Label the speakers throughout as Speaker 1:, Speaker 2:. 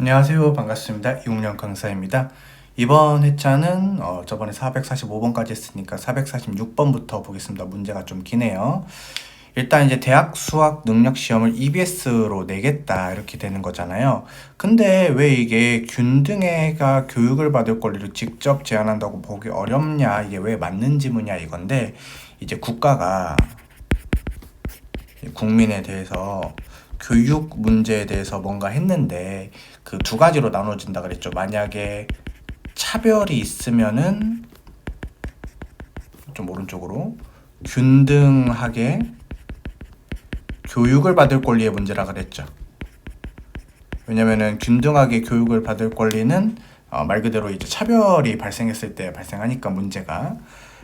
Speaker 1: 안녕하세요. 반갑습니다. 이웅영 강사입니다. 이번 회차는 저번에 445번까지 했으니까 446번부터 보겠습니다. 문제가 좀 기네요. 일단 이제 대학 수학 능력 시험을 EBS로 내겠다 이렇게 되는 거잖아요. 근데 왜 이게 균등애가 교육을 받을 권리를 직접 제한한다고 보기 어렵냐, 이게 왜 맞는 지문이야 이건데, 이제 국가가 국민에 대해서 교육 문제에 대해서 뭔가 했는데 그 두 가지로 나눠진다 그랬죠. 만약에 차별이 있으면은 좀 오른쪽으로 균등하게 교육을 받을 권리의 문제라 그랬죠. 왜냐면은 균등하게 교육을 받을 권리는 말 그대로 이제 차별이 발생했을 때 발생하니까 문제가.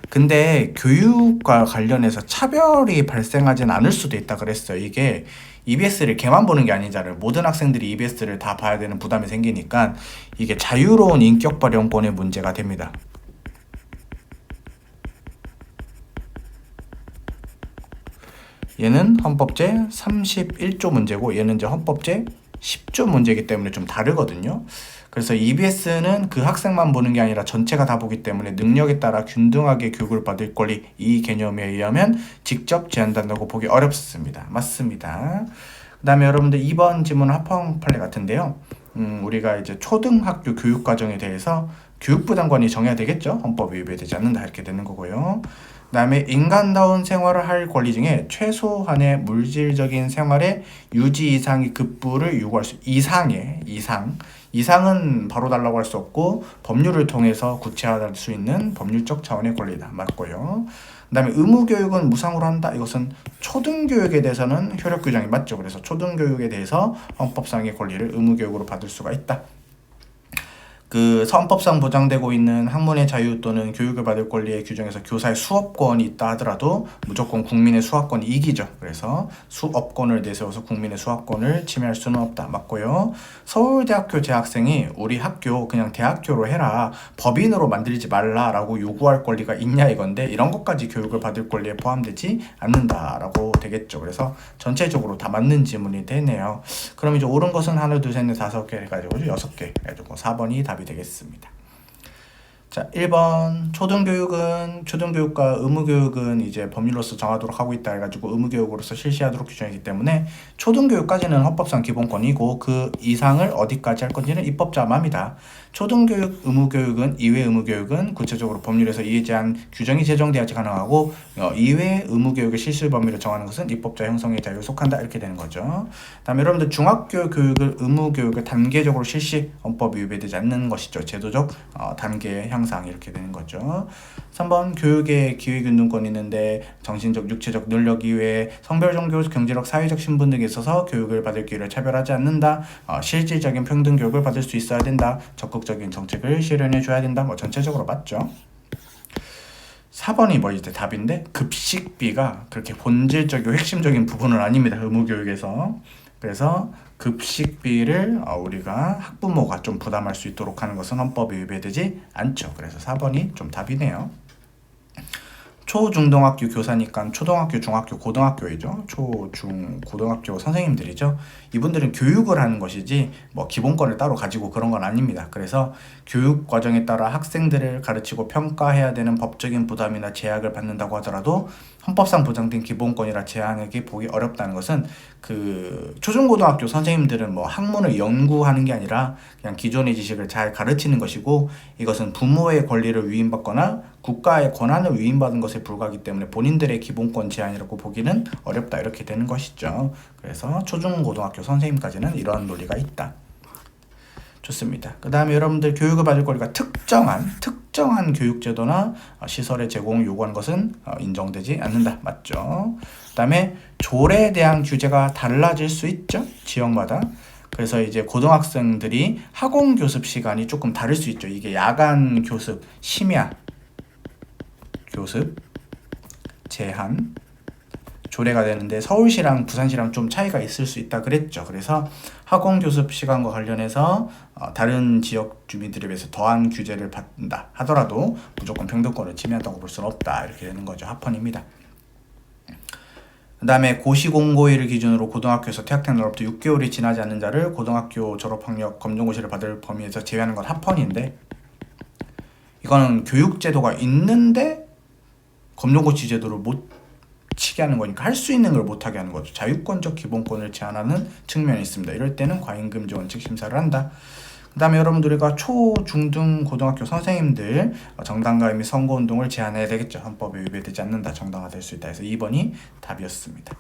Speaker 1: 근데 교육과 관련해서 차별이 발생하진 않을 수도 있다 그랬어요. 이게 EBS를 걔만 보는 게 아니잖아요. 모든 학생들이 EBS를 다 봐야 되는 부담이 생기니까 이게 자유로운 인격 발현권의 문제가 됩니다. 얘는 헌법제 31조 문제고 얘는 이제 헌법제 10조 문제이기 때문에 좀 다르거든요. 그래서 EBS는 그 학생만 보는 게 아니라 전체가 다 보기 때문에 능력에 따라 균등하게 교육을 받을 권리, 이 개념에 의하면 직접 제한된다고 보기 어렵습니다. 맞습니다. 그 다음에 여러분들 2번 지문은 합헌 판례 같은데요. 우리가 이제 초등학교 교육 과정에 대해서 교육부장관이 정해야 되겠죠. 헌법 위배되지 않는다 이렇게 되는 거고요. 그 다음에 인간다운 생활을 할 권리 중에 최소한의 물질적인 생활의 유지 이상의 급부를 요구할 수, 이상은 바로 달라고 할 수 없고 법률을 통해서 구체화할 수 있는 법률적 차원의 권리다. 맞고요. 그 다음에 의무교육은 무상으로 한다. 이것은 초등교육에 대해서는 효력 규정이 맞죠. 그래서 초등교육에 대해서 헌법상의 권리를 의무교육으로 받을 수가 있다. 그 헌법상 보장되고 있는 학문의 자유 또는 교육을 받을 권리의 규정에서 교사의 수업권이 있다 하더라도 무조건 국민의 수학권이 이기죠. 그래서 수업권을 내세워서 국민의 수학권을 침해할 수는 없다. 맞고요. 서울대학교 재학생이 우리 학교 그냥 대학교로 해라, 법인으로 만들지 말라라고 요구할 권리가 있냐 이건데, 이런 것까지 교육을 받을 권리에 포함되지 않는다라고 되겠죠. 그래서 전체적으로 다 맞는 지문이 되네요. 그럼 이제 옳은 것은 하나, 둘, 셋, 넷, 다섯 개 해가지고 6개 해가지고 4번이 답이 되겠습니다. 자, 1번 초등교육과 의무교육은 이제 법률로서 정하도록 하고 있다 해가지고 의무교육으로서 실시하도록 규정이기 때문에 초등교육까지는 헌법상 기본권이고 그 이상을 어디까지 할 건지는 입법자 맘이다. 초등교육, 의무교육은 이외 의무교육은 구체적으로 법률에서 이에 대한 규정이 제정돼야지 가능하고 이외 의무교육의 실시 범위를 정하는 것은 입법자 형성의 자유에 속한다 이렇게 되는 거죠. 다음에 여러분들 중학교 교육을 의무교육을 단계적으로 실시, 헌법이 위배되지 않는 것이죠. 제도적 단계 향상 이렇게 되는 거죠. 3번 교육에 기회균등권이 있는데 정신적, 육체적 능력 이외에 성별, 종교, 경제력, 사회적 신분 등에 있어서 교육을 받을 기회를 차별하지 않는다. 실질적인 평등 교육을 받을 수 있어야 된다. 적극적인 정책을 실현해 줘야 된다. 뭐 전체적으로 맞죠. 4번이 뭐 이제 답인데 급식비가 그렇게 본질적이고 핵심적인 부분은 아닙니다. 의무교육에서. 그래서 급식비를 우리가 학부모가 좀 부담할 수 있도록 하는 것은 헌법에 위배되지 않죠. 그래서 4번이 좀 답이네요. 초중등학교 교사니까 초등학교, 중학교, 고등학교이죠. 초, 중, 고등학교 선생님들이죠. 이분들은 교육을 하는 것이지 뭐 기본권을 따로 가지고 그런 건 아닙니다. 그래서 교육 과정에 따라 학생들을 가르치고 평가해야 되는 법적인 부담이나 제약을 받는다고 하더라도 헌법상 보장된 기본권이라 제한하게 보기 어렵다는 것은 그 초중고등학교 선생님들은 뭐 학문을 연구하는 게 아니라 그냥 기존의 지식을 잘 가르치는 것이고, 이것은 부모의 권리를 위임받거나 국가의 권한을 위임받은 것에 불과하기 때문에 본인들의 기본권 제한이라고 보기는 어렵다 이렇게 되는 것이죠. 그래서 초중고등학교 선생님까지는 이러한 논리가 있다. 좋습니다. 그 다음에 여러분들 교육을 받을 권리가 특정한 교육제도나 시설의 제공을 요구하는 것은 인정되지 않는다. 맞죠? 그 다음에 졸에 대한 규제가 달라질 수 있죠. 지역마다. 그래서 이제 고등학생들이 학원 교습 시간이 조금 다를 수 있죠. 이게 야간 교습, 심야 교습, 제한, 조례가 되는데 서울시랑 부산시랑 좀 차이가 있을 수 있다 그랬죠. 그래서 학원 교습 시간과 관련해서 다른 지역 주민들에 비해서 더한 규제를 받는다 하더라도 무조건 평등권을 침해한다고 볼 수는 없다 이렇게 되는 거죠. 합헌입니다. 그 다음에 고시공고일을 기준으로 고등학교에서 퇴학된 날로부터 6개월이 지나지 않는 자를 고등학교 졸업학력 검정고시를 받을 범위에서 제외하는 건 합헌인데, 이거는 교육제도가 있는데 검정고시 제도를 못 치게 하는 거니까 할 수 있는 걸 못하게 하는 거죠. 자유권적 기본권을 제한하는 측면이 있습니다. 이럴 때는 과잉금지 원칙 심사를 한다. 그 다음에 여러분들 우리가 초, 중, 등 고등학교 선생님들 정당가입 및 선거운동을 제한해야 되겠죠. 헌법에 위배되지 않는다, 정당화될 수 있다 해서 2번이 답이었습니다.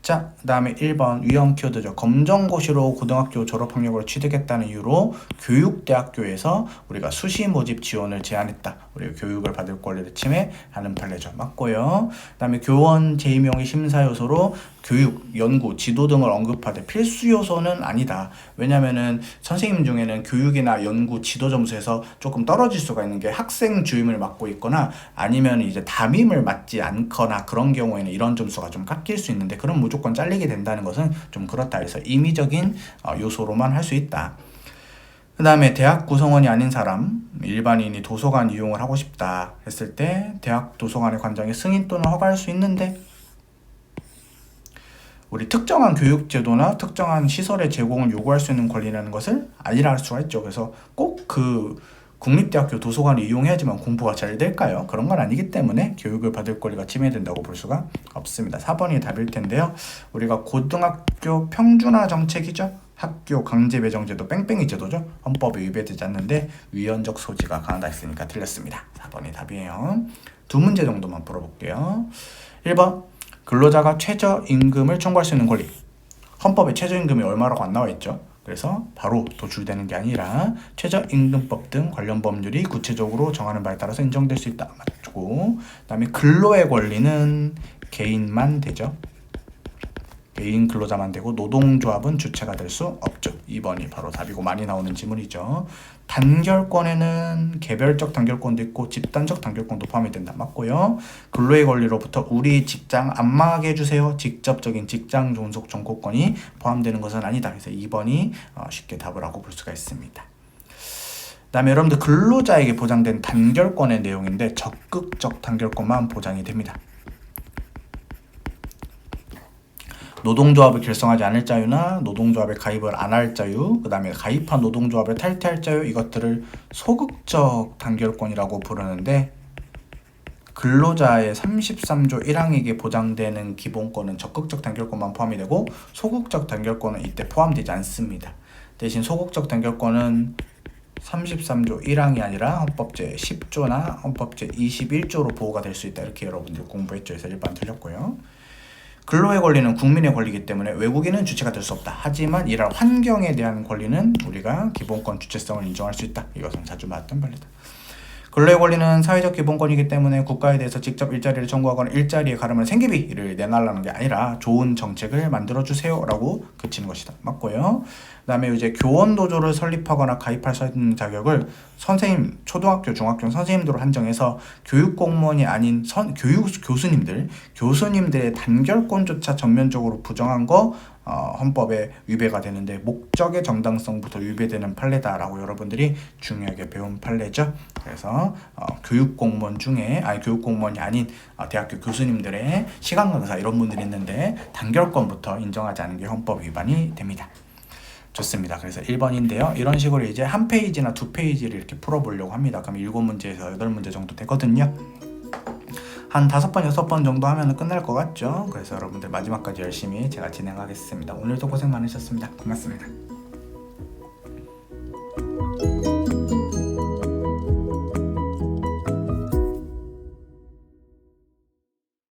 Speaker 1: 자, 그 다음에 1번 위험 키워드죠. 검정고시로 고등학교 졸업학력을 취득했다는 이유로 교육대학교에서 우리가 수시 모집 지원을 제한했다. 우리가 교육을 받을 권리를 침해하는 판례죠. 맞고요. 그 다음에 교원 재임용의 심사 요소로 교육, 연구, 지도 등을 언급하되 필수 요소는 아니다. 왜냐면은 선생님 중에는 교육이나 연구, 지도 점수에서 조금 떨어질 수가 있는 게 학생 주임을 맡고 있거나 아니면 이제 담임을 맡지 않거나 그런 경우에는 이런 점수가 좀 깎일 수 있는데, 그럼 무조건 잘리게 된다는 것은 좀 그렇다 해서 임의적인 요소로만 할 수 있다. 그 다음에 대학 구성원이 아닌 사람, 일반인이 도서관 이용을 하고 싶다 했을 때 대학 도서관의 관장이 승인 또는 허가할 수 있는데, 우리 특정한 교육제도나 특정한 시설의 제공을 요구할 수 있는 권리라는 것을 아니라 할 수가 있죠. 그래서 꼭 그 국립대학교 도서관을 이용해야지만 공부가 잘 될까요? 그런 건 아니기 때문에 교육을 받을 권리가 침해된다고 볼 수가 없습니다. 4번이 답일 텐데요. 우리가 고등학교 평준화 정책이죠. 학교 강제 배정제도 뺑뺑이 제도죠. 헌법에 위배되지 않는데 위헌적 소지가 강하다 했으니까 틀렸습니다. 4번이 답이에요. 두 문제 정도만 풀어볼게요. 1번 근로자가 최저임금을 청구할 수 있는 권리. 헌법에 최저임금이 얼마라고 안 나와 있죠. 그래서 바로 도출되는 게 아니라 최저임금법 등 관련 법률이 구체적으로 정하는 바에 따라서 인정될 수 있다. 맞고, 그 다음에 근로의 권리는 개인만 되죠. 개인 근로자만 되고 노동조합은 주체가 될 수 없죠. 2번이 바로 답이고 많이 나오는 지문이죠. 단결권에는 개별적 단결권도 있고 집단적 단결권도 포함이 된다. 맞고요. 근로의 권리로부터 우리 직장 안 망하게 해주세요. 직접적인 직장 존속 정고권이 포함되는 것은 아니다. 그래서 2번이 쉽게 답을 하고 볼 수가 있습니다. 그 다음에 여러분들 근로자에게 보장된 단결권의 내용인데 적극적 단결권만 보장이 됩니다. 노동조합을 결성하지 않을 자유나 노동조합에 가입을 안 할 자유, 그 다음에 가입한 노동조합을 탈퇴할 자유, 이것들을 소극적 단결권이라고 부르는데, 근로자의 33조 1항에게 보장되는 기본권은 적극적 단결권만 포함이 되고 소극적 단결권은 이때 포함되지 않습니다. 대신 소극적 단결권은 33조 1항이 아니라 헌법 제10조나 헌법 제21조로 보호가 될 수 있다. 이렇게 여러분들 공부했죠. 그래서 1번 틀렸고요. 근로의 권리는 국민의 권리이기 때문에 외국인은 주체가 될 수 없다. 하지만 일할 환경에 대한 권리는 우리가 기본권 주체성을 인정할 수 있다. 이것은 자주 나왔던 판례다. 근로의 권리는 사회적 기본권이기 때문에 국가에 대해서 직접 일자리를 청구하거나 일자리에 가르면 생계비를 내놔라는 게 아니라 좋은 정책을 만들어주세요 라고 그치는 것이다. 맞고요. 그 다음에 이제 교원노조를 설립하거나 가입할 수 있는 자격을 선생님, 초등학교, 중학교 선생님들로 한정해서 교육공무원이 아닌 교수님들의 단결권조차 전면적으로 부정한 거 헌법에 위배가 되는데 목적의 정당성부터 위배되는 판례다라고 여러분들이 중요하게 배운 판례죠. 그래서 교육공무원이 아닌 대학교 교수님들의 시간 강사 이런 분들이 있는데 단결권부터 인정하지 않은 게 헌법 위반이 됩니다. 좋습니다. 그래서 1번인데요. 이런 식으로 이제 한 페이지나 두 페이지를 이렇게 풀어보려고 합니다. 그럼 7문제에서 8문제 정도 되거든요. 한 5번, 6번 정도 하면 끝날 것 같죠? 그래서 여러분들 마지막까지 열심히 제가 진행하겠습니다. 오늘도 고생 많으셨습니다. 고맙습니다.